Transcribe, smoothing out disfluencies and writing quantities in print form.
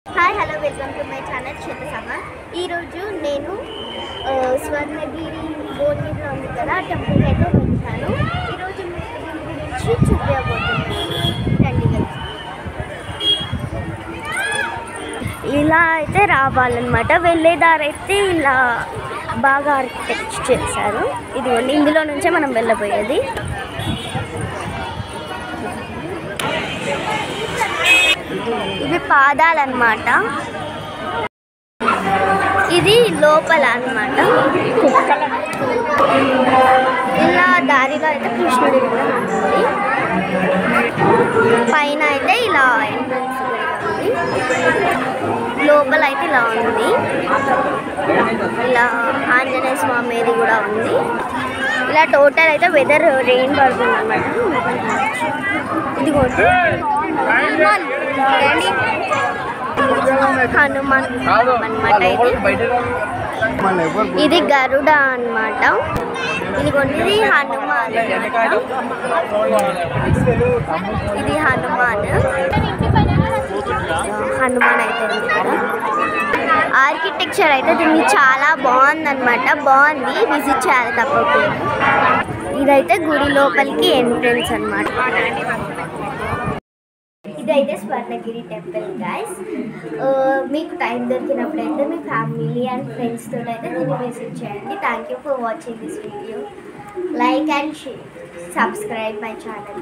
Hi hello welcome to my channel క్షేత్రసమ. ఈరోజు నేను స్వర్ణగిరి భువనగిరిలో ఉంది కదా టెంపుల్కి అయితే వచ్చాను. ఈరోజు మీకు దీని గురించి చూపించబోతున్నాను. రండి కలిసి. ఇలా అయితే రావాలన్నమాట. వెళ్ళేదారి అయితే ఇలా బాగా ఆర్కిటెక్ట్ చేశారు. ఇదిగోండి, ఇందులో నుంచే మనం వెళ్ళబోయేది. ఇవి పాదాలన్నమాట. ఇది లోపల అన్నమాట. ఇలా దారిలో అయితే కృష్ణుడి విగ్రహం ఉంది. పైన అయితే ఇలా ఎంట్రన్స్ ఉంది. లోపల అయితే ఇలా ఉంది. ఇలా ఆంజనేయ స్వామిది కూడా ఉంది. ఇలా టోటల్ అయితే వెదర్ రెయిన్ పడుతుంది అన్నమాట. ఇదిగోండి హనుమాన్ అన్నమాట. ఇది గరుడ అన్నమాట. ఇదిగోండి, ఇది హనుమాన్. ఇది హనుమాన్ అయితే ఉంది కదా. ఆర్కిటెక్చర్ అయితే దీన్ని చాలా బాగుందన్నమాట. బాగుంది, విజిట్ చేయాలి తప్పకుండా. ఇదైతే గుడి లోపలికి ఎంట్రన్స్ అన్నమాట. ఇదైతే స్వర్ణగిరి టెంపుల్ గైస్. మీకు టైం దొరికినప్పుడైతే మీ ఫ్యామిలీ అండ్ ఫ్రెండ్స్ తోటి అయితే దీన్ని విజిట్ చేయండి. Thank you for watching this video. Like and share, subscribe my channel.